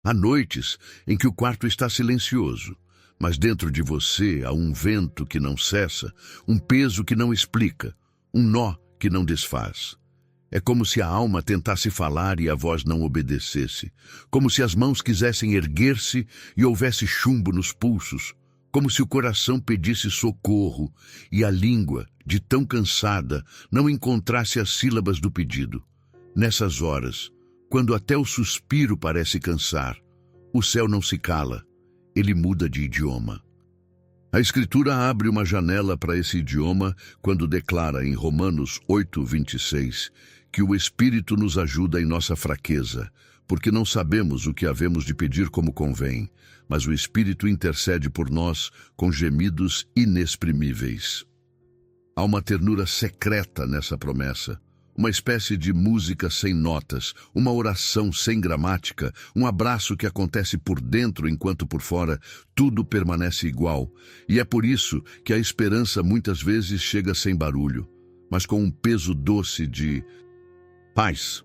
Há noites em que o quarto está silencioso, mas dentro de você há um vento que não cessa, um peso que não explica, um nó que não desfaz. É como se a alma tentasse falar e a voz não obedecesse, como se as mãos quisessem erguer-se e houvesse chumbo nos pulsos, como se o coração pedisse socorro e a língua, de tão cansada, não encontrasse as sílabas do pedido. Nessas horas, quando até o suspiro parece cansar, o céu não se cala, ele muda de idioma. A Escritura abre uma janela para esse idioma quando declara em Romanos 8:26 que o Espírito nos ajuda em nossa fraqueza, porque não sabemos o que havemos de pedir como convém, mas o Espírito intercede por nós com gemidos inexprimíveis. Há uma ternura secreta nessa promessa, uma espécie de música sem notas, uma oração sem gramática, um abraço que acontece por dentro enquanto por fora tudo permanece igual. E é por isso que a esperança muitas vezes chega sem barulho, mas com um peso doce de paz.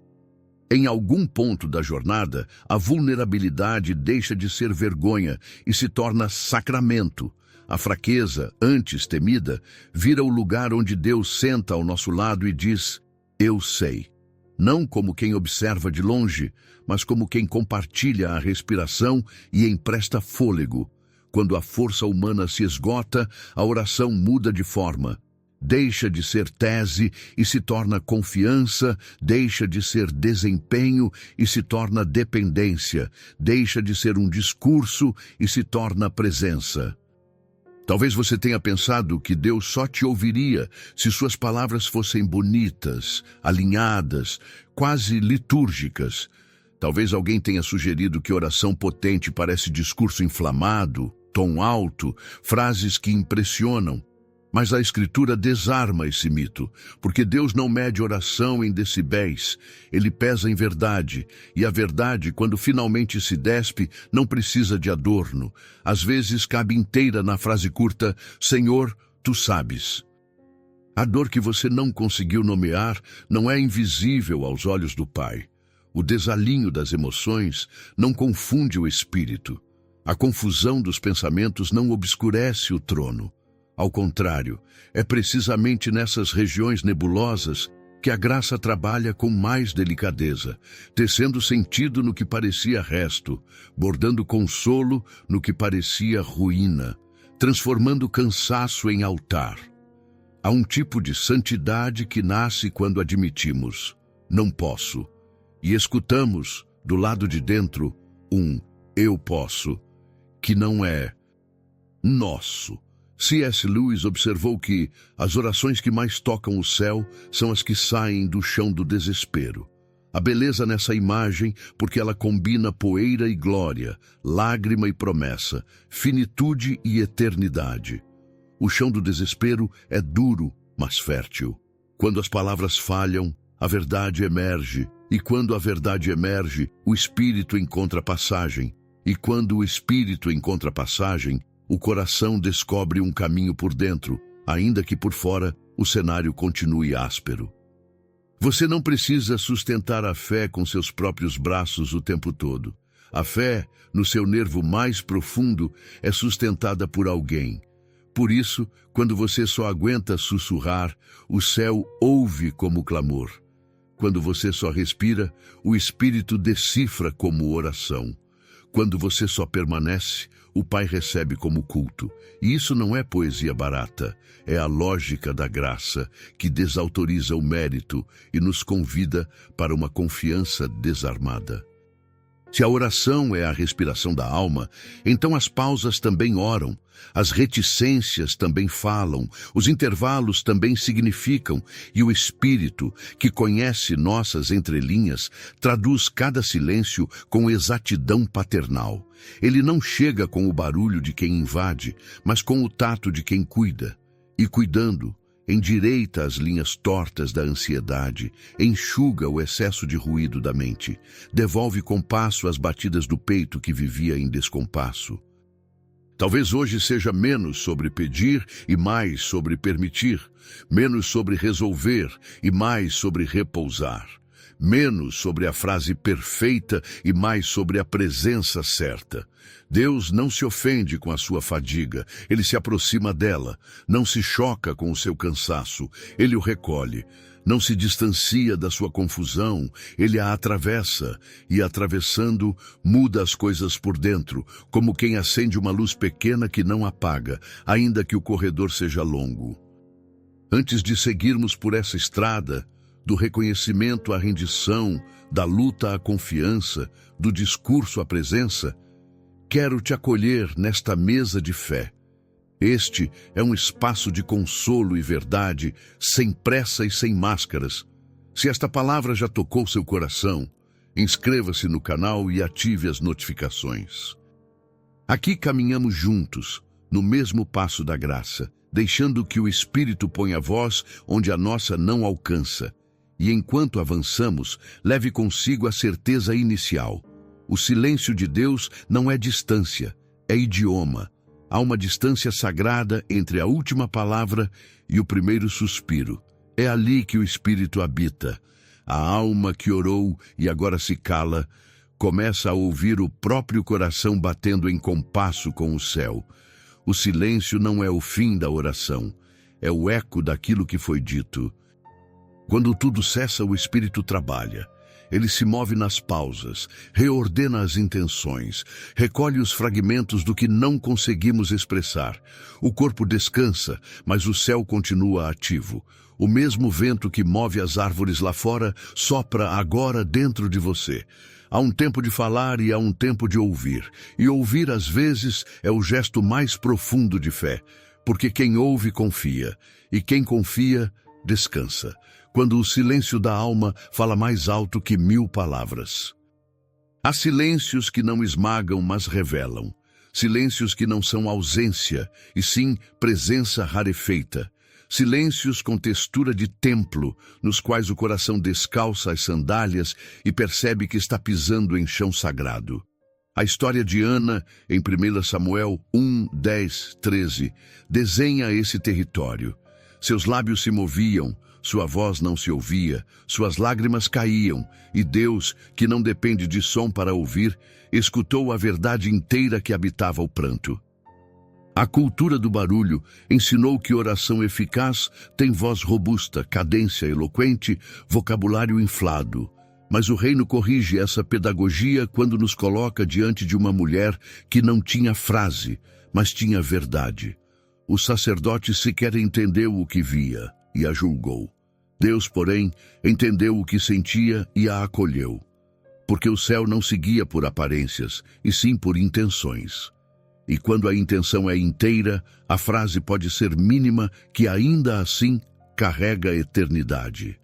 Em algum ponto da jornada, a vulnerabilidade deixa de ser vergonha e se torna sacramento. A fraqueza, antes temida, vira o lugar onde Deus senta ao nosso lado e diz: eu sei. Não como quem observa de longe, mas como quem compartilha a respiração e empresta fôlego. Quando a força humana se esgota, a oração muda de forma. Deixa de ser tese e se torna confiança, deixa de ser desempenho e se torna dependência, deixa de ser um discurso e se torna presença. Talvez você tenha pensado que Deus só te ouviria se suas palavras fossem bonitas, alinhadas, quase litúrgicas. Talvez alguém tenha sugerido que oração potente parece discurso inflamado, tom alto, frases que impressionam. Mas a Escritura desarma esse mito, porque Deus não mede oração em decibéis, ele pesa em verdade, e a verdade, quando finalmente se despe, não precisa de adorno. Às vezes cabe inteira na frase curta: Senhor, tu sabes. A dor que você não conseguiu nomear não é invisível aos olhos do Pai. O desalinho das emoções não confunde o espírito. A confusão dos pensamentos não obscurece o trono. Ao contrário, é precisamente nessas regiões nebulosas que a graça trabalha com mais delicadeza, tecendo sentido no que parecia resto, bordando consolo no que parecia ruína, transformando cansaço em altar. Há um tipo de santidade que nasce quando admitimos: não posso, e escutamos, do lado de dentro, um eu posso, que não é nosso. C.S. Lewis observou que as orações que mais tocam o céu são as que saem do chão do desespero. A beleza nessa imagem, porque ela combina poeira e glória, lágrima e promessa, finitude e eternidade. O chão do desespero é duro, mas fértil. Quando as palavras falham, a verdade emerge, e quando a verdade emerge, o Espírito encontra passagem, e quando o Espírito encontra passagem, o coração descobre um caminho por dentro, ainda que por fora o cenário continue áspero. Você não precisa sustentar a fé com seus próprios braços o tempo todo. A fé, no seu nervo mais profundo, é sustentada por alguém. Por isso, quando você só aguenta sussurrar, o céu ouve como clamor. Quando você só respira, o Espírito decifra como oração. Quando você só permanece, o Pai recebe como culto. E isso não é poesia barata, é a lógica da graça que desautoriza o mérito e nos convida para uma confiança desarmada. Se a oração é a respiração da alma, então as pausas também oram, as reticências também falam, os intervalos também significam, e o Espírito, que conhece nossas entrelinhas, traduz cada silêncio com exatidão paternal. Ele não chega com o barulho de quem invade, mas com o tato de quem cuida. E cuidando, endireita as linhas tortas da ansiedade, enxuga o excesso de ruído da mente, devolve compasso às batidas do peito que vivia em descompasso. Talvez hoje seja menos sobre pedir e mais sobre permitir, menos sobre resolver e mais sobre repousar, menos sobre a frase perfeita e mais sobre a presença certa. Deus não se ofende com a sua fadiga, ele se aproxima dela, não se choca com o seu cansaço, ele o recolhe. Não se distancia da sua confusão, ele a atravessa, e atravessando, muda as coisas por dentro, como quem acende uma luz pequena que não apaga, ainda que o corredor seja longo. Antes de seguirmos por essa estrada, do reconhecimento à rendição, da luta à confiança, do discurso à presença, quero te acolher nesta mesa de fé. Este é um espaço de consolo e verdade, sem pressa e sem máscaras. Se esta palavra já tocou seu coração, inscreva-se no canal e ative as notificações. Aqui caminhamos juntos, no mesmo passo da graça, deixando que o Espírito ponha voz onde a nossa não alcança. E enquanto avançamos, leve consigo a certeza inicial. O silêncio de Deus não é distância, é idioma. Há uma distância sagrada entre a última palavra e o primeiro suspiro. É ali que o Espírito habita. A alma que orou e agora se cala, começa a ouvir o próprio coração batendo em compasso com o céu. O silêncio não é o fim da oração, é o eco daquilo que foi dito. Quando tudo cessa, o Espírito trabalha. Ele se move nas pausas, reordena as intenções, recolhe os fragmentos do que não conseguimos expressar. O corpo descansa, mas o céu continua ativo. O mesmo vento que move as árvores lá fora sopra agora dentro de você. Há um tempo de falar e há um tempo de ouvir. E ouvir, às vezes, é o gesto mais profundo de fé, porque quem ouve confia, e quem confia descansa. Quando o silêncio da alma fala mais alto que 1000 palavras. Há silêncios que não esmagam, mas revelam. Silêncios que não são ausência, e sim presença rarefeita. Silêncios com textura de templo, nos quais o coração descalça as sandálias e percebe que está pisando em chão sagrado. A história de Ana, em 1 Samuel 1, 10, 13, desenha esse território. Seus lábios se moviam, sua voz não se ouvia, suas lágrimas caíam, e Deus, que não depende de som para ouvir, escutou a verdade inteira que habitava o pranto. A cultura do barulho ensinou que oração eficaz tem voz robusta, cadência eloquente, vocabulário inflado. Mas o reino corrige essa pedagogia quando nos coloca diante de uma mulher que não tinha frase, mas tinha verdade. O sacerdote sequer entendeu o que via e a julgou. Deus, porém, entendeu o que sentia e a acolheu. Porque o céu não se guia por aparências, e sim por intenções. E quando a intenção é inteira, a frase pode ser mínima, que ainda assim carrega a eternidade.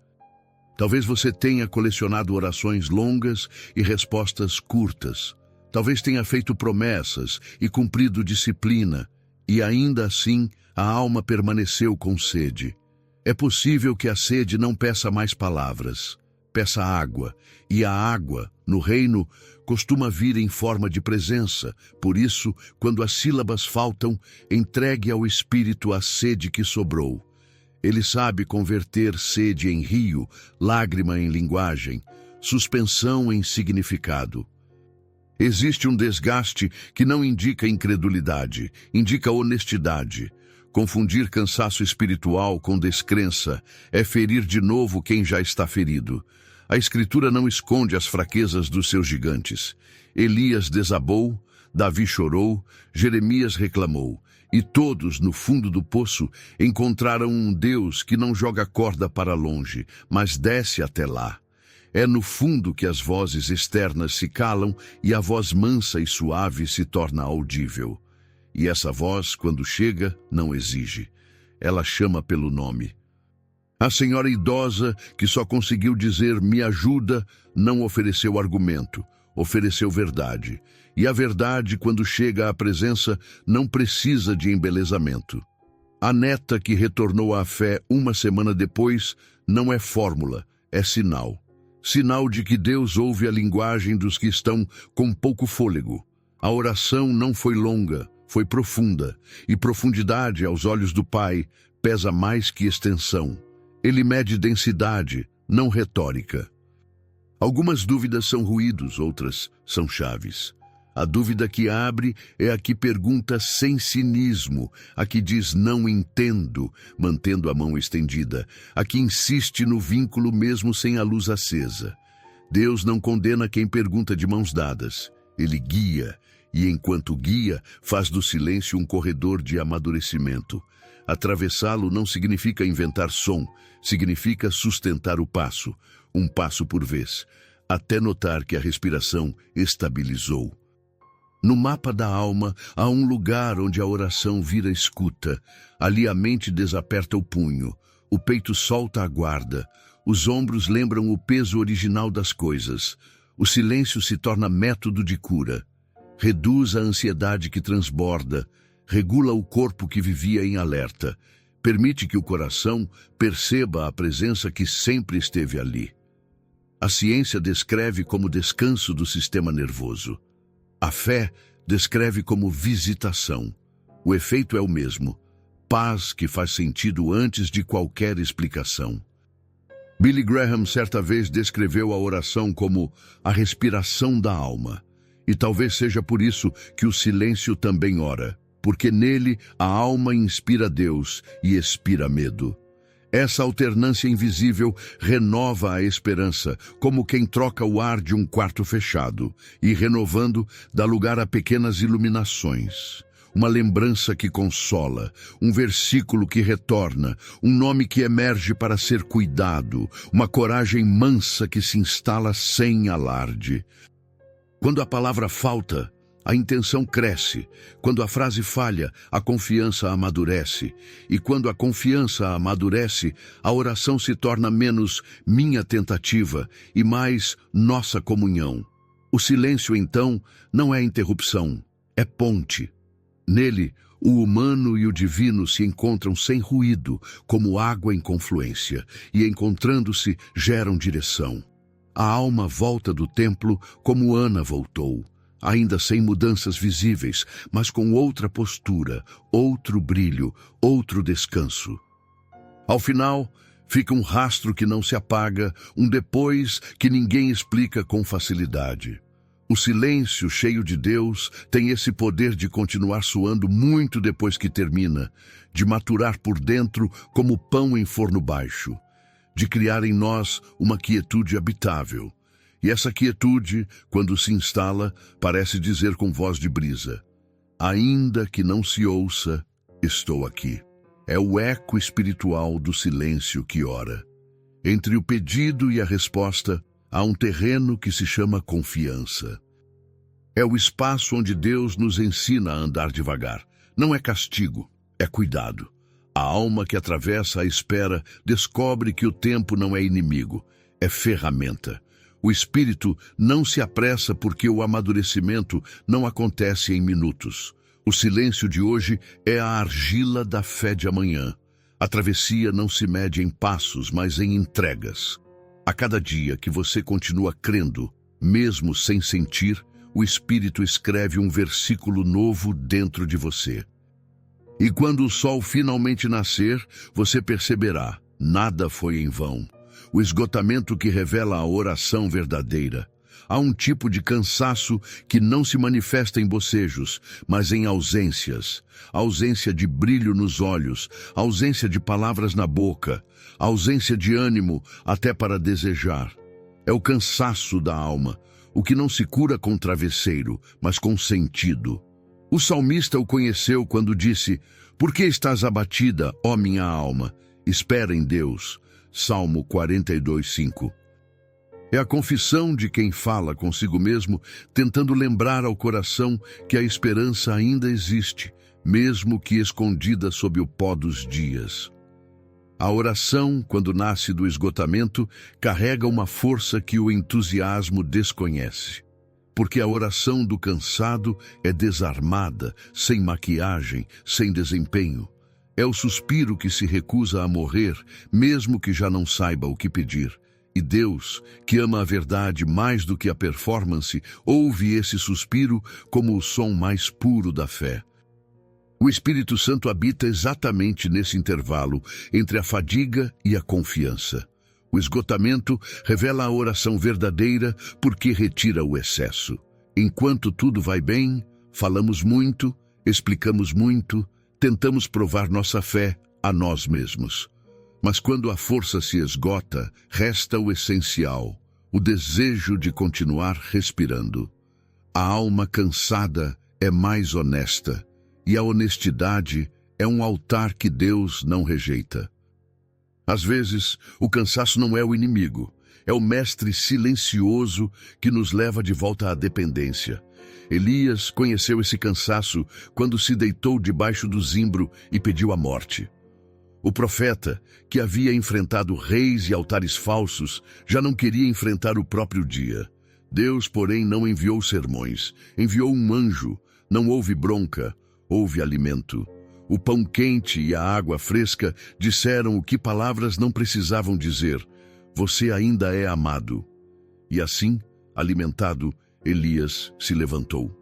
Talvez você tenha colecionado orações longas e respostas curtas. Talvez tenha feito promessas e cumprido disciplina, e ainda assim a alma permaneceu com sede. É possível que a sede não peça mais palavras, peça água, e a água, no reino, costuma vir em forma de presença. Por isso, quando as sílabas faltam, entregue ao Espírito a sede que sobrou. Ele sabe converter sede em rio, lágrima em linguagem, suspensão em significado. Existe um desgaste que não indica incredulidade, indica honestidade. Confundir cansaço espiritual com descrença é ferir de novo quem já está ferido. A Escritura não esconde as fraquezas dos seus gigantes. Elias desabou, Davi chorou, Jeremias reclamou, e todos, no fundo do poço, encontraram um Deus que não joga corda para longe, mas desce até lá. É no fundo que as vozes externas se calam e a voz mansa e suave se torna audível. E essa voz, quando chega, não exige. Ela chama pelo nome. A senhora idosa, que só conseguiu dizer "me ajuda", não ofereceu argumento, ofereceu verdade. E a verdade, quando chega à presença, não precisa de embelezamento. A neta que retornou à fé uma semana depois não é fórmula, é sinal. Sinal de que Deus ouve a linguagem dos que estão com pouco fôlego. A oração não foi longa, foi profunda, e profundidade, aos olhos do Pai, pesa mais que extensão. Ele mede densidade, não retórica. Algumas dúvidas são ruídos, outras são chaves. A dúvida que abre é a que pergunta sem cinismo, a que diz não entendo, mantendo a mão estendida, a que insiste no vínculo mesmo sem a luz acesa. Deus não condena quem pergunta de mãos dadas. Ele guia, e enquanto guia, faz do silêncio um corredor de amadurecimento. Atravessá-lo não significa inventar som, significa sustentar o passo, um passo por vez, até notar que a respiração estabilizou. No mapa da alma, há um lugar onde a oração vira escuta. Ali a mente desaperta o punho, o peito solta a guarda, os ombros lembram o peso original das coisas. O silêncio se torna método de cura. Reduz a ansiedade que transborda, regula o corpo que vivia em alerta, permite que o coração perceba a presença que sempre esteve ali. A ciência descreve como descanso do sistema nervoso. A fé descreve como visitação. O efeito é o mesmo, paz que faz sentido antes de qualquer explicação. Billy Graham certa vez descreveu a oração como a respiração da alma. E talvez seja por isso que o silêncio também ora, porque nele a alma inspira Deus e expira medo. Essa alternância invisível renova a esperança, como quem troca o ar de um quarto fechado, e renovando, dá lugar a pequenas iluminações. Uma lembrança que consola, um versículo que retorna, um nome que emerge para ser cuidado, uma coragem mansa que se instala sem alarde. Quando a palavra falta, a intenção cresce. Quando a frase falha, a confiança amadurece. E quando a confiança amadurece, a oração se torna menos minha tentativa e mais nossa comunhão. O silêncio, então, não é interrupção, é ponte. Nele, o humano e o divino se encontram sem ruído, como água em confluência, e encontrando-se geram direção. A alma volta do templo como Ana voltou, ainda sem mudanças visíveis, mas com outra postura, outro brilho, outro descanso. Ao final, fica um rastro que não se apaga, um depois que ninguém explica com facilidade. O silêncio cheio de Deus tem esse poder de continuar soando muito depois que termina, de maturar por dentro como pão em forno baixo, de criar em nós uma quietude habitável. E essa quietude, quando se instala, parece dizer com voz de brisa: ainda que não se ouça, estou aqui. É o eco espiritual do silêncio que ora. Entre o pedido e a resposta, há um terreno que se chama confiança. É o espaço onde Deus nos ensina a andar devagar. Não é castigo, é cuidado. A alma que atravessa a espera descobre que o tempo não é inimigo, é ferramenta. O espírito não se apressa porque o amadurecimento não acontece em minutos. O silêncio de hoje é a argila da fé de amanhã. A travessia não se mede em passos, mas em entregas. A cada dia que você continua crendo, mesmo sem sentir, o Espírito escreve um versículo novo dentro de você. E quando o sol finalmente nascer, você perceberá, nada foi em vão. O esgotamento que revela a oração verdadeira. Há um tipo de cansaço que não se manifesta em bocejos, mas em ausências. Ausência de brilho nos olhos, ausência de palavras na boca, ausência de ânimo até para desejar. É o cansaço da alma, o que não se cura com travesseiro, mas com sentido. O salmista o conheceu quando disse: "Por que estás abatida, ó minha alma? Espera em Deus." Salmo 42:5. É a confissão de quem fala consigo mesmo, tentando lembrar ao coração que a esperança ainda existe, mesmo que escondida sob o pó dos dias. A oração, quando nasce do esgotamento, carrega uma força que o entusiasmo desconhece. Porque a oração do cansado é desarmada, sem maquiagem, sem desempenho. É o suspiro que se recusa a morrer, mesmo que já não saiba o que pedir. E Deus, que ama a verdade mais do que a performance, ouve esse suspiro como o som mais puro da fé. O Espírito Santo habita exatamente nesse intervalo entre a fadiga e a confiança. O esgotamento revela a oração verdadeira porque retira o excesso. Enquanto tudo vai bem, falamos muito, explicamos muito, tentamos provar nossa fé a nós mesmos. Mas quando a força se esgota, resta o essencial, o desejo de continuar respirando. A alma cansada é mais honesta, e a honestidade é um altar que Deus não rejeita. Às vezes, o cansaço não é o inimigo, é o mestre silencioso que nos leva de volta à dependência. Elias conheceu esse cansaço quando se deitou debaixo do zimbro e pediu a morte. O profeta, que havia enfrentado reis e altares falsos, já não queria enfrentar o próprio dia. Deus, porém, não enviou sermões, enviou um anjo. Não houve bronca, houve alimento. O pão quente e a água fresca disseram o que palavras não precisavam dizer: você ainda é amado. E assim, alimentado, Elias se levantou.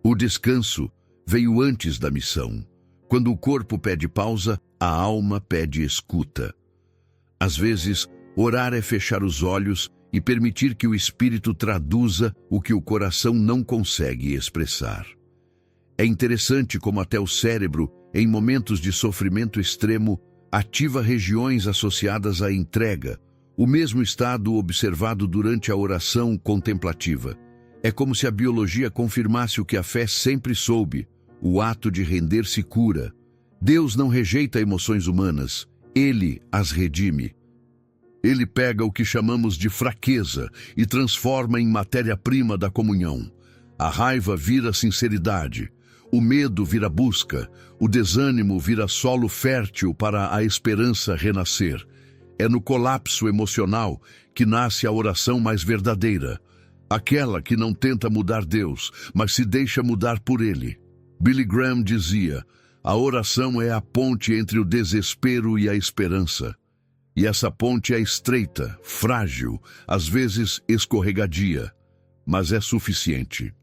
O descanso veio antes da missão. Quando o corpo pede pausa, a alma pede escuta. Às vezes, orar é fechar os olhos e permitir que o espírito traduza o que o coração não consegue expressar. É interessante como até o cérebro, em momentos de sofrimento extremo, ativa regiões associadas à entrega, o mesmo estado observado durante a oração contemplativa. É como se a biologia confirmasse o que a fé sempre soube: o ato de render-se cura. Deus não rejeita emoções humanas, Ele as redime. Ele pega o que chamamos de fraqueza e transforma em matéria-prima da comunhão. A raiva vira sinceridade, o medo vira busca, o desânimo vira solo fértil para a esperança renascer. É no colapso emocional que nasce a oração mais verdadeira, aquela que não tenta mudar Deus, mas se deixa mudar por Ele. Billy Graham dizia: a oração é a ponte entre o desespero e a esperança. E essa ponte é estreita, frágil, às vezes escorregadia, mas é suficiente.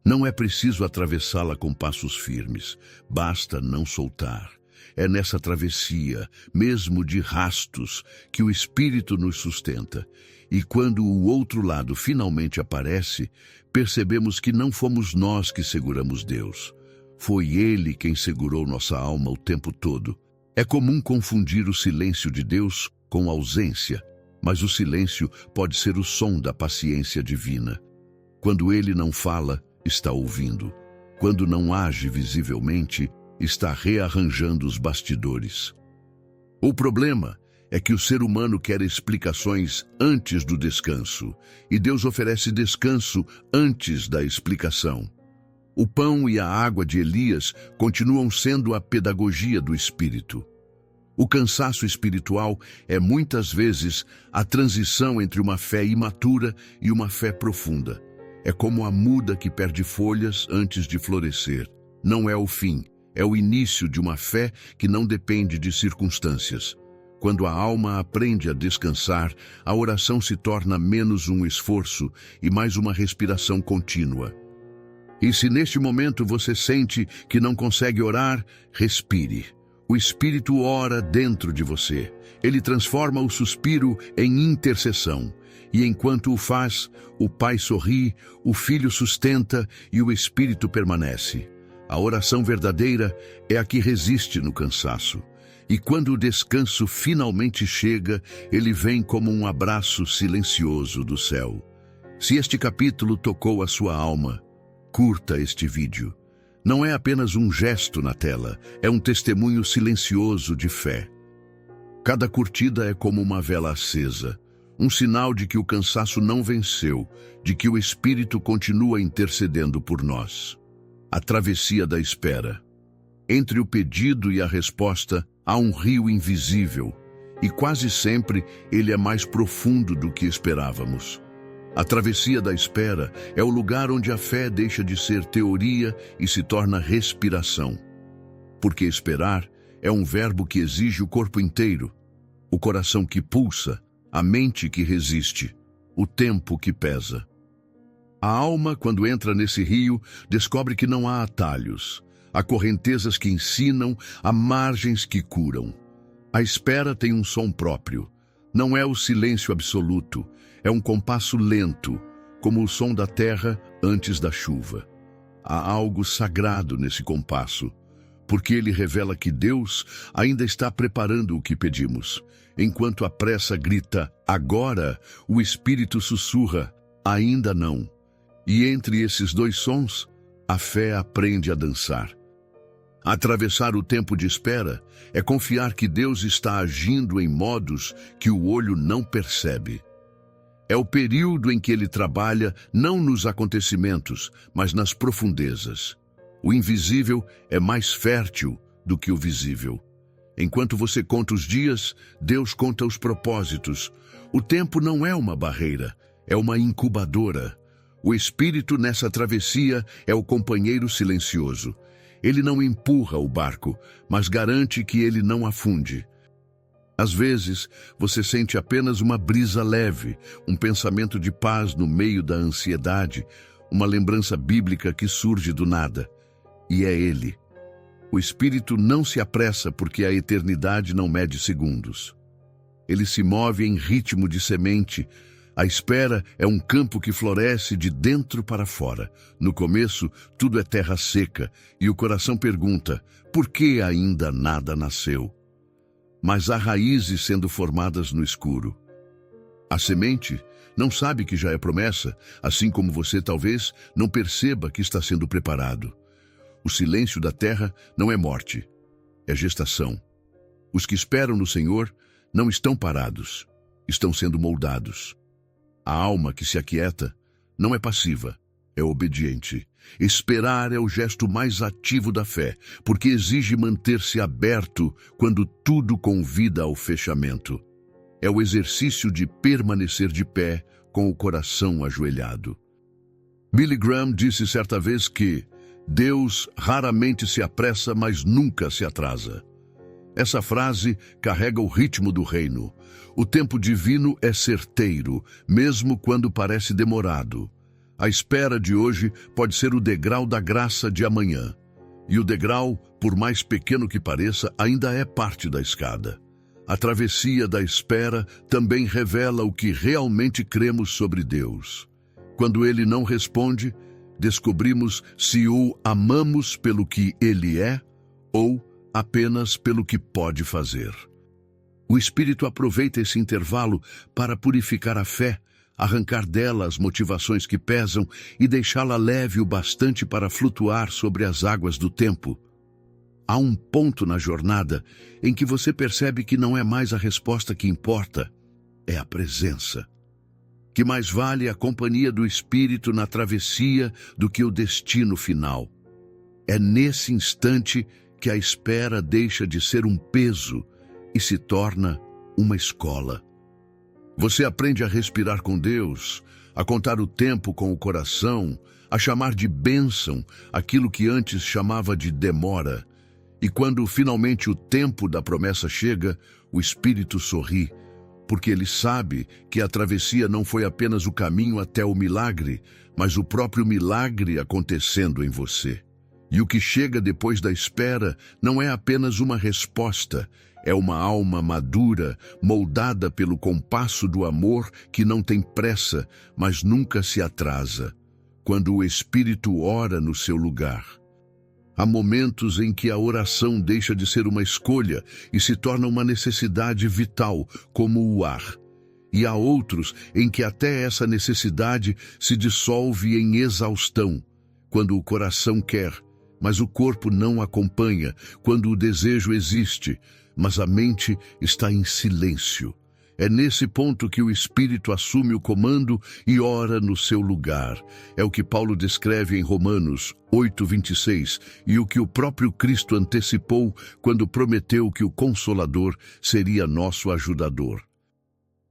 Não é preciso atravessá-la com passos firmes, basta não soltar. É nessa travessia, mesmo de rastos, que o Espírito nos sustenta. E quando o outro lado finalmente aparece, percebemos que não fomos nós que seguramos Deus. Foi Ele quem segurou nossa alma o tempo todo. É comum confundir o silêncio de Deus com ausência, mas o silêncio pode ser o som da paciência divina. Quando Ele não fala, está ouvindo. Quando não age visivelmente, está rearranjando os bastidores. O problema é que o ser humano quer explicações antes do descanso, e Deus oferece descanso antes da explicação. O pão e a água de Elias continuam sendo a pedagogia do Espírito. O cansaço espiritual é muitas vezes a transição entre uma fé imatura e uma fé profunda. É como a muda que perde folhas antes de florescer. Não é o fim, é o início de uma fé que não depende de circunstâncias. Quando a alma aprende a descansar, a oração se torna menos um esforço e mais uma respiração contínua. E se neste momento você sente que não consegue orar, respire. O Espírito ora dentro de você. Ele transforma o suspiro em intercessão. E enquanto o faz, o Pai sorri, o Filho sustenta e o Espírito permanece. A oração verdadeira é a que resiste no cansaço. E quando o descanso finalmente chega, ele vem como um abraço silencioso do céu. Se este capítulo tocou a sua alma, curta este vídeo. Não é apenas um gesto na tela, é um testemunho silencioso de fé. Cada curtida é como uma vela acesa, um sinal de que o cansaço não venceu, de que o Espírito continua intercedendo por nós. A travessia da espera. Entre o pedido e a resposta, há um rio invisível, e quase sempre ele é mais profundo do que esperávamos. A travessia da espera é o lugar onde a fé deixa de ser teoria e se torna respiração. Porque esperar é um verbo que exige o corpo inteiro, o coração que pulsa, a mente que resiste, o tempo que pesa. A alma, quando entra nesse rio, descobre que não há atalhos. Há correntezas que ensinam, há margens que curam. A espera tem um som próprio. Não é o silêncio absoluto, é um compasso lento, como o som da terra antes da chuva. Há algo sagrado nesse compasso, porque ele revela que Deus ainda está preparando o que pedimos. Enquanto a pressa grita, agora, o Espírito sussurra, ainda não. E entre esses dois sons, a fé aprende a dançar. Atravessar o tempo de espera é confiar que Deus está agindo em modos que o olho não percebe. É o período em que ele trabalha não nos acontecimentos, mas nas profundezas. O invisível é mais fértil do que o visível. Enquanto você conta os dias, Deus conta os propósitos. O tempo não é uma barreira, é uma incubadora. O Espírito nessa travessia é o companheiro silencioso. Ele não empurra o barco, mas garante que ele não afunde. Às vezes, você sente apenas uma brisa leve, um pensamento de paz no meio da ansiedade, uma lembrança bíblica que surge do nada. E é Ele. O Espírito não se apressa porque a eternidade não mede segundos. Ele se move em ritmo de semente. A espera é um campo que floresce de dentro para fora. No começo, tudo é terra seca, e o coração pergunta, por que ainda nada nasceu? Mas há raízes sendo formadas no escuro. A semente não sabe que já é promessa, assim como você talvez não perceba que está sendo preparado. O silêncio da terra não é morte, é gestação. Os que esperam no Senhor não estão parados, estão sendo moldados. A alma que se aquieta não é passiva, é obediente. Esperar é o gesto mais ativo da fé, porque exige manter-se aberto quando tudo convida ao fechamento. É o exercício de permanecer de pé com o coração ajoelhado. Billy Graham disse certa vez que Deus raramente se apressa, mas nunca se atrasa. Essa frase carrega o ritmo do reino. O tempo divino é certeiro, mesmo quando parece demorado. A espera de hoje pode ser o degrau da graça de amanhã. E o degrau, por mais pequeno que pareça, ainda é parte da escada. A travessia da espera também revela o que realmente cremos sobre Deus. Quando Ele não responde, descobrimos se o amamos pelo que Ele é ou apenas pelo que pode fazer. O Espírito aproveita esse intervalo para purificar a fé, arrancar dela as motivações que pesam e deixá-la leve o bastante para flutuar sobre as águas do tempo. Há um ponto na jornada em que você percebe que não é mais a resposta que importa, é a presença. Que mais vale a companhia do Espírito na travessia do que o destino final. É nesse instante que a espera deixa de ser um peso e se torna uma escola. Você aprende a respirar com Deus, a contar o tempo com o coração, a chamar de bênção aquilo que antes chamava de demora. E quando finalmente o tempo da promessa chega, o Espírito sorri, porque ele sabe que a travessia não foi apenas o caminho até o milagre, mas o próprio milagre acontecendo em você. E o que chega depois da espera não é apenas uma resposta, é uma alma madura, moldada pelo compasso do amor que não tem pressa, mas nunca se atrasa, quando o Espírito ora no seu lugar. Há momentos em que a oração deixa de ser uma escolha e se torna uma necessidade vital, como o ar. E há outros em que até essa necessidade se dissolve em exaustão, quando o coração quer, mas o corpo não acompanha, quando o desejo existe, mas a mente está em silêncio. É nesse ponto que o Espírito assume o comando e ora no seu lugar. É o que Paulo descreve em Romanos 8:26 e o que o próprio Cristo antecipou quando prometeu que o Consolador seria nosso ajudador.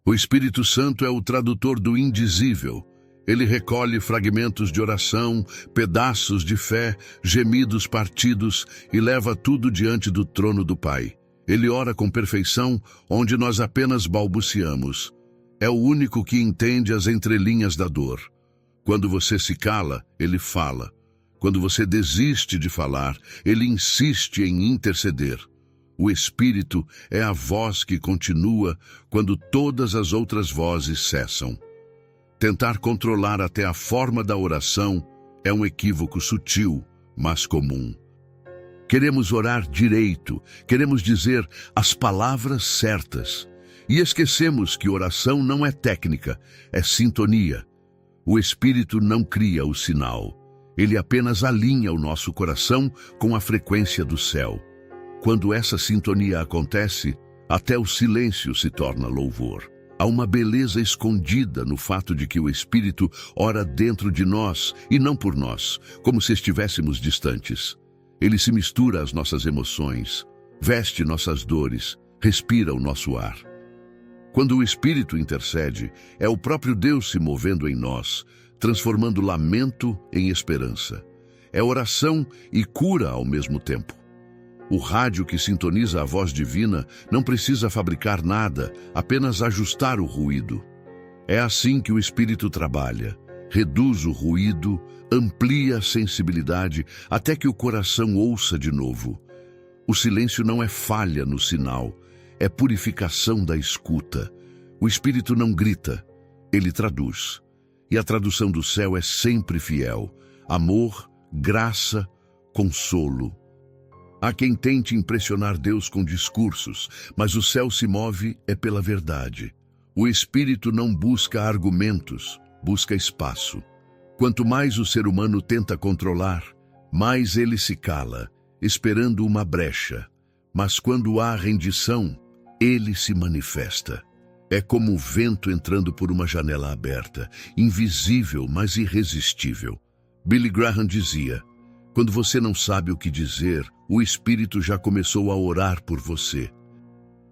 O Espírito Santo é o tradutor do indizível. Ele recolhe fragmentos de oração, pedaços de fé, gemidos partidos e leva tudo diante do trono do Pai. Ele ora com perfeição, onde nós apenas balbuciamos. É o único que entende as entrelinhas da dor. Quando você se cala, ele fala. Quando você desiste de falar, ele insiste em interceder. O Espírito é a voz que continua quando todas as outras vozes cessam. Tentar controlar até a forma da oração é um equívoco sutil, mas comum. Queremos orar direito, queremos dizer as palavras certas. E esquecemos que oração não é técnica, é sintonia. O Espírito não cria o sinal. Ele apenas alinha o nosso coração com a frequência do céu. Quando essa sintonia acontece, até o silêncio se torna louvor. Há uma beleza escondida no fato de que o Espírito ora dentro de nós e não por nós, como se estivéssemos distantes. Ele se mistura às nossas emoções, veste nossas dores, respira o nosso ar. Quando o Espírito intercede, é o próprio Deus se movendo em nós, transformando lamento em esperança. É oração e cura ao mesmo tempo. O rádio que sintoniza a voz divina não precisa fabricar nada, apenas ajustar o ruído. É assim que o Espírito trabalha. Reduz o ruído, amplia a sensibilidade até que o coração ouça de novo. O silêncio não é falha no sinal, é purificação da escuta. O Espírito não grita, ele traduz. E a tradução do céu é sempre fiel. Amor, graça, consolo. Há quem tente impressionar Deus com discursos, mas o céu se move é pela verdade. O Espírito não busca argumentos, busca espaço. Quanto mais o ser humano tenta controlar, mais ele se cala, esperando uma brecha. Mas quando há rendição, ele se manifesta. É como o vento entrando por uma janela aberta, invisível, mas irresistível. Billy Graham dizia: quando você não sabe o que dizer, o Espírito já começou a orar por você.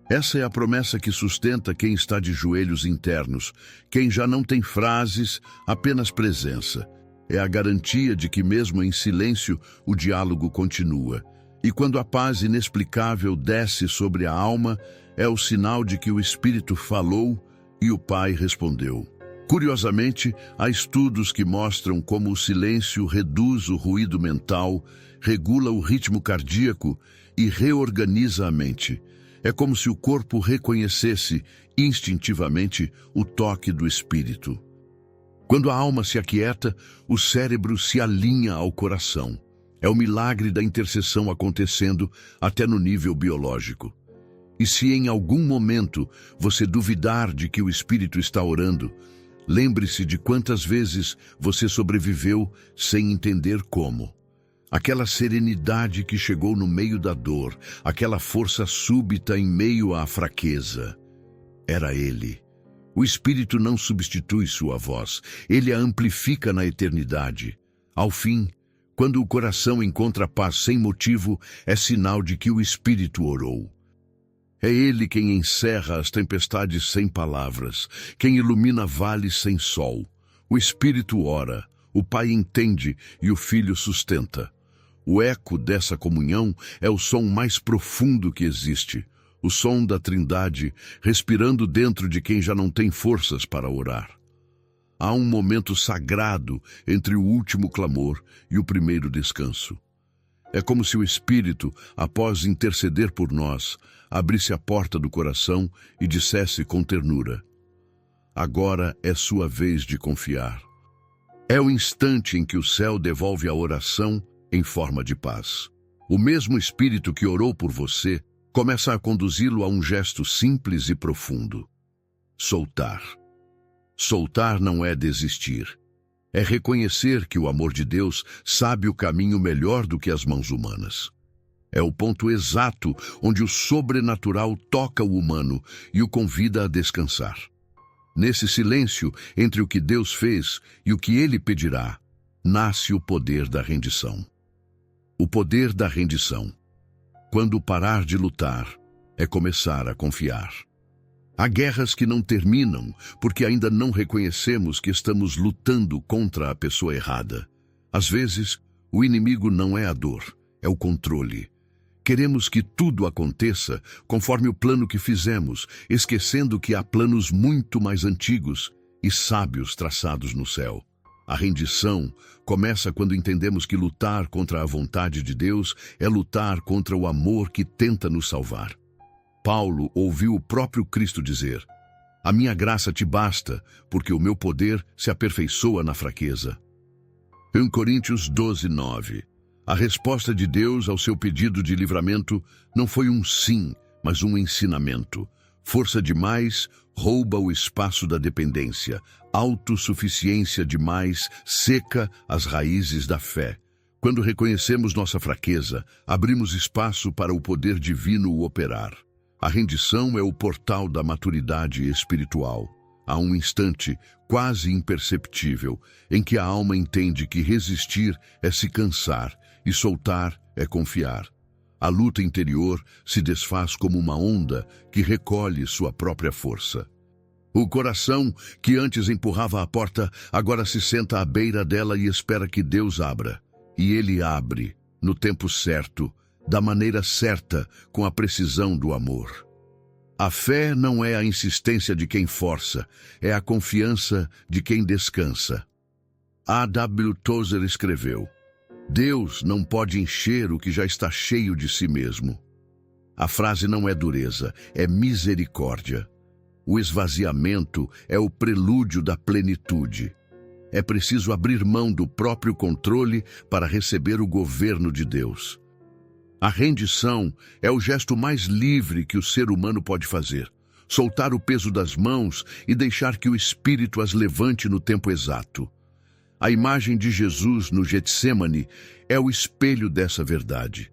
Essa é a promessa que sustenta quem está de joelhos internos, quem já não tem frases, apenas presença. É a garantia de que mesmo em silêncio o diálogo continua. E quando a paz inexplicável desce sobre a alma, é o sinal de que o Espírito falou e o Pai respondeu. Curiosamente, há estudos que mostram como o silêncio reduz o ruído mental, regula o ritmo cardíaco e reorganiza a mente. É como se o corpo reconhecesse instintivamente o toque do Espírito. Quando a alma se aquieta, o cérebro se alinha ao coração. É o milagre da intercessão acontecendo até no nível biológico. E se em algum momento você duvidar de que o Espírito está orando, lembre-se de quantas vezes você sobreviveu sem entender como. Aquela serenidade que chegou no meio da dor, aquela força súbita em meio à fraqueza. Era Ele. O Espírito não substitui sua voz, Ele a amplifica na eternidade. Ao fim, quando o coração encontra paz sem motivo, é sinal de que o Espírito orou. É Ele quem encerra as tempestades sem palavras, quem ilumina vales sem sol. O Espírito ora, o Pai entende e o Filho sustenta. O eco dessa comunhão é o som mais profundo que existe, o som da Trindade respirando dentro de quem já não tem forças para orar. Há um momento sagrado entre o último clamor e o primeiro descanso. É como se o Espírito, após interceder por nós, abrisse a porta do coração e dissesse com ternura: agora é sua vez de confiar. É o instante em que o céu devolve a oração em forma de paz. O mesmo Espírito que orou por você começa a conduzi-lo a um gesto simples e profundo: soltar. Soltar não é desistir. É reconhecer que o amor de Deus sabe o caminho melhor do que as mãos humanas. É o ponto exato onde o sobrenatural toca o humano e o convida a descansar. Nesse silêncio entre o que Deus fez e o que Ele pedirá, nasce o poder da rendição. O poder da rendição. Quando parar de lutar, é começar a confiar. Há guerras que não terminam porque ainda não reconhecemos que estamos lutando contra a pessoa errada. Às vezes, o inimigo não é a dor, é o controle. Queremos que tudo aconteça conforme o plano que fizemos, esquecendo que há planos muito mais antigos e sábios traçados no céu. A rendição começa quando entendemos que lutar contra a vontade de Deus é lutar contra o amor que tenta nos salvar. Paulo ouviu o próprio Cristo dizer: "A minha graça te basta, porque o meu poder se aperfeiçoa na fraqueza." 1 Coríntios 12:9. A resposta de Deus ao seu pedido de livramento não foi um sim, mas um ensinamento. Força demais rouba o espaço da dependência. Autossuficiência demais seca as raízes da fé. Quando reconhecemos nossa fraqueza, abrimos espaço para o poder divino operar. A rendição é o portal da maturidade espiritual. Há um instante, quase imperceptível, em que a alma entende que resistir é se cansar e soltar é confiar. A luta interior se desfaz como uma onda que recolhe sua própria força. O coração, que antes empurrava a porta, agora se senta à beira dela e espera que Deus abra. E Ele abre, no tempo certo, da maneira certa, com a precisão do amor. A fé não é a insistência de quem força, é a confiança de quem descansa. A. W. Tozer escreveu: "Deus não pode encher o que já está cheio de si mesmo." A frase não é dureza, é misericórdia. O esvaziamento é o prelúdio da plenitude. É preciso abrir mão do próprio controle para receber o governo de Deus. A rendição é o gesto mais livre que o ser humano pode fazer. Soltar o peso das mãos e deixar que o Espírito as levante no tempo exato. A imagem de Jesus no Getsêmani é o espelho dessa verdade.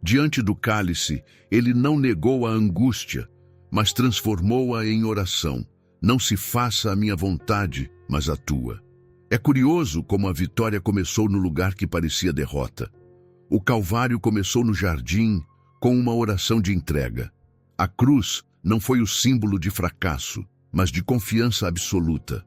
Diante do cálice, ele não negou a angústia, mas transformou-a em oração. "Não se faça a minha vontade, mas a tua." É curioso como a vitória começou no lugar que parecia derrota. O Calvário começou no jardim com uma oração de entrega. A cruz não foi o símbolo de fracasso, mas de confiança absoluta.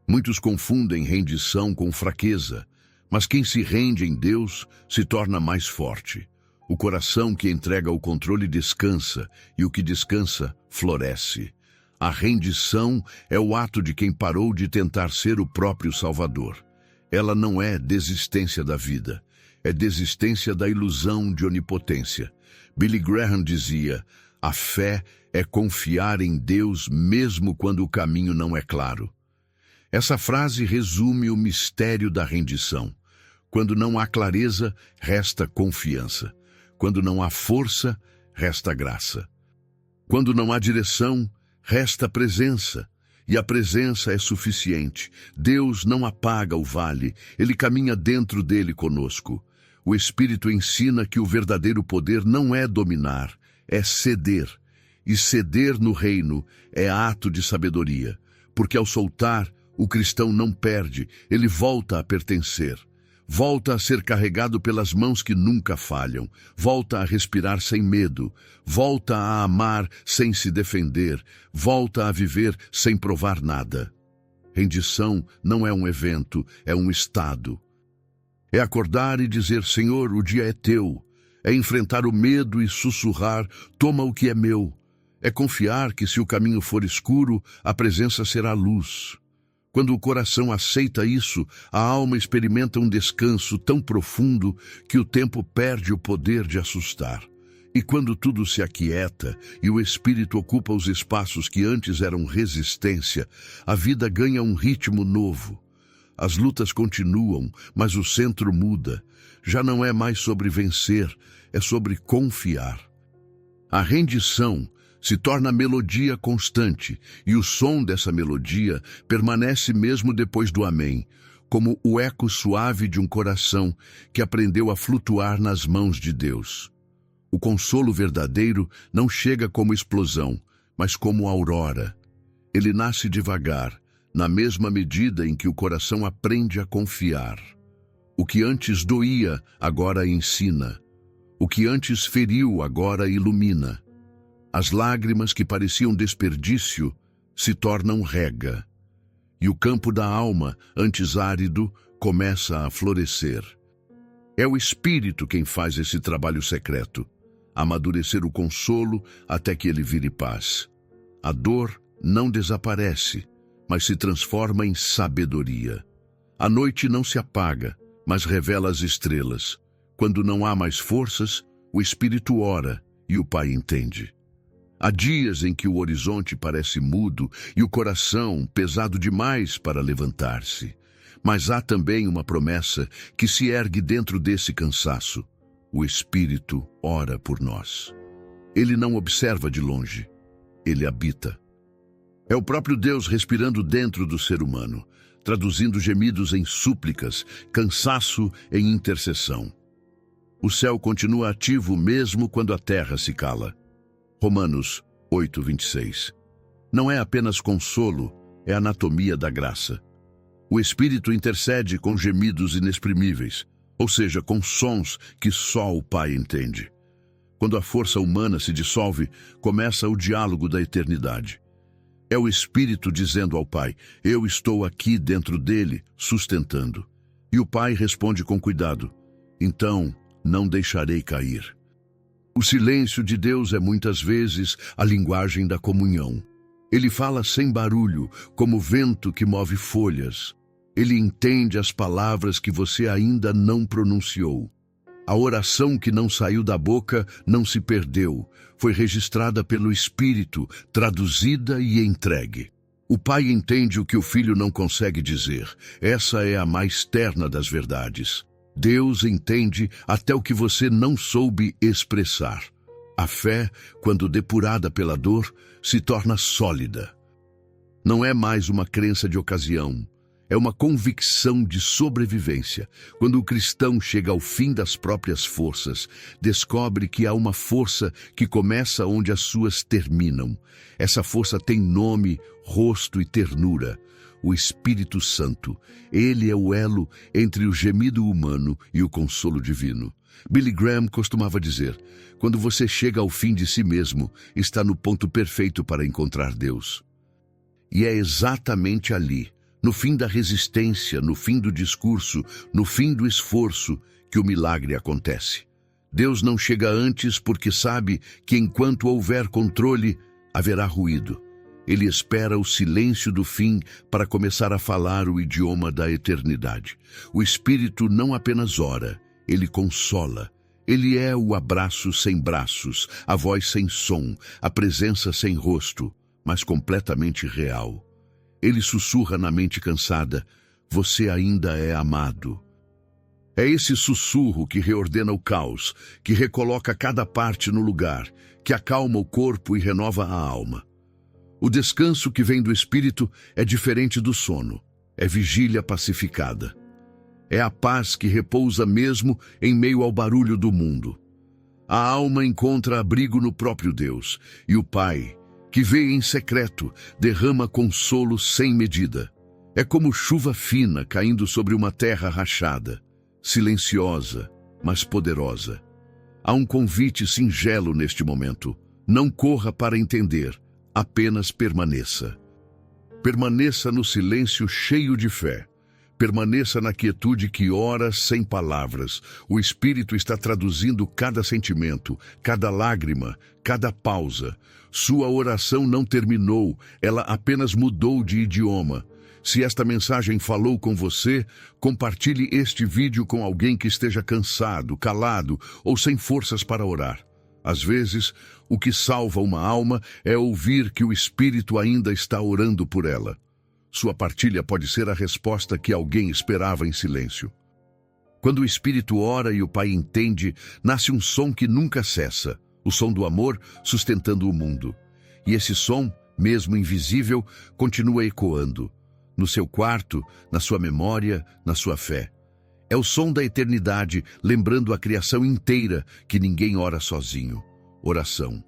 Muitos confundem rendição com fraqueza, mas quem se rende em Deus se torna mais forte. O coração que entrega o controle descansa, e o que descansa floresce. A rendição é o ato de quem parou de tentar ser o próprio Salvador. Ela não é desistência da vida, é desistência da ilusão de onipotência. Billy Graham dizia: "A fé é confiar em Deus mesmo quando o caminho não é claro." Essa frase resume o mistério da rendição. Quando não há clareza, resta confiança. Quando não há força, resta graça. Quando não há direção, resta presença. E a presença é suficiente. Deus não apaga o vale, Ele caminha dentro dele conosco. O Espírito ensina que o verdadeiro poder não é dominar, é ceder. E ceder no reino é ato de sabedoria, porque ao soltar, o cristão não perde, ele volta a pertencer. Volta a ser carregado pelas mãos que nunca falham. Volta a respirar sem medo. Volta a amar sem se defender. Volta a viver sem provar nada. Rendição não é um evento, é um estado. É acordar e dizer: "Senhor, o dia é teu." É enfrentar o medo e sussurrar: "Toma o que é meu." É confiar que, se o caminho for escuro, a presença será luz. Quando o coração aceita isso, a alma experimenta um descanso tão profundo que o tempo perde o poder de assustar. E quando tudo se aquieta e o espírito ocupa os espaços que antes eram resistência, a vida ganha um ritmo novo. As lutas continuam, mas o centro muda. Já não é mais sobre vencer, é sobre confiar. A rendição se torna melodia constante, e o som dessa melodia permanece mesmo depois do amém, como o eco suave de um coração que aprendeu a flutuar nas mãos de Deus. O consolo verdadeiro não chega como explosão, mas como aurora. Ele nasce devagar, na mesma medida em que o coração aprende a confiar. O que antes doía, agora ensina. O que antes feriu, agora ilumina. As lágrimas que pareciam desperdício se tornam rega. E o campo da alma, antes árido, começa a florescer. É o Espírito quem faz esse trabalho secreto, amadurecer o consolo até que ele vire paz. A dor não desaparece, mas se transforma em sabedoria. A noite não se apaga, mas revela as estrelas. Quando não há mais forças, o Espírito ora e o Pai entende. Há dias em que o horizonte parece mudo e o coração pesado demais para levantar-se. Mas há também uma promessa que se ergue dentro desse cansaço. O Espírito ora por nós. Ele não observa de longe, ele habita. É o próprio Deus respirando dentro do ser humano, traduzindo gemidos em súplicas, cansaço em intercessão. O céu continua ativo mesmo quando a terra se cala. Romanos 8:26. Não é apenas consolo, é anatomia da graça. O Espírito intercede com gemidos inexprimíveis, ou seja, com sons que só o Pai entende. Quando a força humana se dissolve, começa o diálogo da eternidade. É o Espírito dizendo ao Pai, eu estou aqui dentro dele, sustentando. E o Pai responde com cuidado, então não deixarei cair. O silêncio de Deus é muitas vezes a linguagem da comunhão. Ele fala sem barulho, como vento que move folhas. Ele entende as palavras que você ainda não pronunciou. A oração que não saiu da boca não se perdeu. Foi registrada pelo Espírito, traduzida e entregue. O Pai entende o que o Filho não consegue dizer. Essa é a mais terna das verdades. Deus entende até o que você não soube expressar. A fé, quando depurada pela dor, se torna sólida. Não é mais uma crença de ocasião. É uma convicção de sobrevivência. Quando o cristão chega ao fim das próprias forças, descobre que há uma força que começa onde as suas terminam. Essa força tem nome, rosto e ternura. O Espírito Santo. Ele é o elo entre o gemido humano e o consolo divino. Billy Graham costumava dizer, quando você chega ao fim de si mesmo, está no ponto perfeito para encontrar Deus. E é exatamente ali, no fim da resistência, no fim do discurso, no fim do esforço, que o milagre acontece. Deus não chega antes porque sabe que enquanto houver controle, haverá ruído. Ele espera o silêncio do fim para começar a falar o idioma da eternidade. O Espírito não apenas ora, ele consola. Ele é o abraço sem braços, a voz sem som, a presença sem rosto, mas completamente real. Ele sussurra na mente cansada, você ainda é amado. É esse sussurro que reordena o caos, que recoloca cada parte no lugar, que acalma o corpo e renova a alma. O descanso que vem do Espírito é diferente do sono, é vigília pacificada. É a paz que repousa mesmo em meio ao barulho do mundo. A alma encontra abrigo no próprio Deus, e o Pai, que vê em secreto, derrama consolo sem medida. É como chuva fina caindo sobre uma terra rachada, silenciosa, mas poderosa. Há um convite singelo neste momento. Não corra para entender, apenas permaneça. Permaneça no silêncio cheio de fé. Permaneça na quietude que ora sem palavras. O Espírito está traduzindo cada sentimento, cada lágrima, cada pausa. Sua oração não terminou, ela apenas mudou de idioma. Se esta mensagem falou com você, compartilhe este vídeo com alguém que esteja cansado, calado ou sem forças para orar. Às vezes, o que salva uma alma é ouvir que o Espírito ainda está orando por ela. Sua partilha pode ser a resposta que alguém esperava em silêncio. Quando o Espírito ora e o Pai entende, nasce um som que nunca cessa, o som do amor sustentando o mundo. E esse som, mesmo invisível, continua ecoando, no seu quarto, na sua memória, na sua fé. É o som da eternidade, lembrando a criação inteira que ninguém ora sozinho. Oração.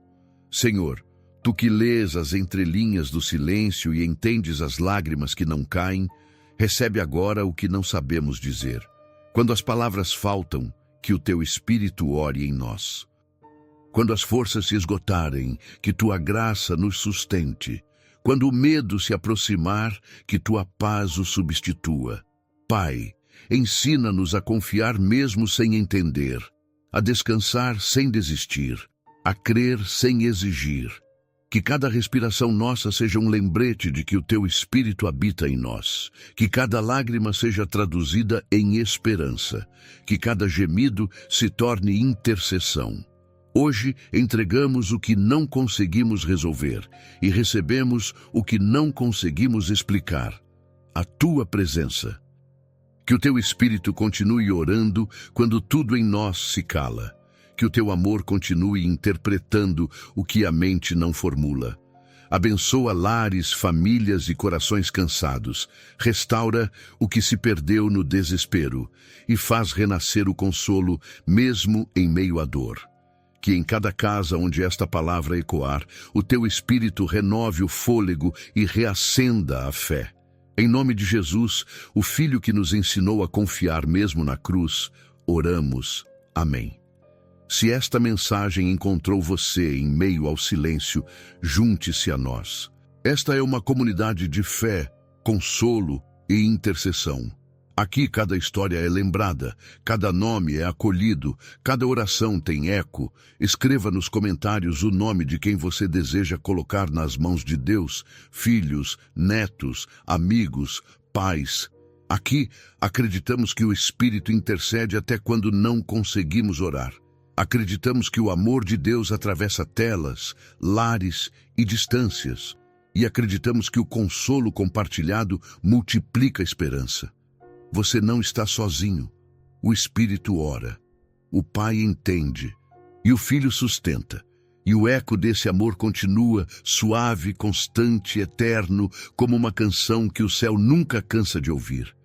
Senhor, Tu que lês as entrelinhas do silêncio e entendes as lágrimas que não caem, recebe agora o que não sabemos dizer. Quando as palavras faltam, que o Teu Espírito ore em nós. Quando as forças se esgotarem, que Tua graça nos sustente. Quando o medo se aproximar, que Tua paz o substitua. Pai, ensina-nos a confiar mesmo sem entender, a descansar sem desistir, a crer sem exigir. Que cada respiração nossa seja um lembrete de que o Teu Espírito habita em nós. Que cada lágrima seja traduzida em esperança. Que cada gemido se torne intercessão. Hoje entregamos o que não conseguimos resolver e recebemos o que não conseguimos explicar. A Tua presença. Que o Teu Espírito continue orando quando tudo em nós se cala. Que o Teu amor continue interpretando o que a mente não formula. Abençoa lares, famílias e corações cansados. Restaura o que se perdeu no desespero e faz renascer o consolo mesmo em meio à dor. Que em cada casa onde esta palavra ecoar, o Teu Espírito renove o fôlego e reacenda a fé. Em nome de Jesus, o Filho que nos ensinou a confiar mesmo na cruz, oramos. Amém. Se esta mensagem encontrou você em meio ao silêncio, junte-se a nós. Esta é uma comunidade de fé, consolo e intercessão. Aqui cada história é lembrada, cada nome é acolhido, cada oração tem eco. Escreva nos comentários o nome de quem você deseja colocar nas mãos de Deus, filhos, netos, amigos, pais. Aqui acreditamos que o Espírito intercede até quando não conseguimos orar. Acreditamos que o amor de Deus atravessa telas, lares e distâncias. E acreditamos que o consolo compartilhado multiplica a esperança. Você não está sozinho. O Espírito ora. O Pai entende. E o Filho sustenta. E o eco desse amor continua, suave, constante, eterno, como uma canção que o céu nunca cansa de ouvir.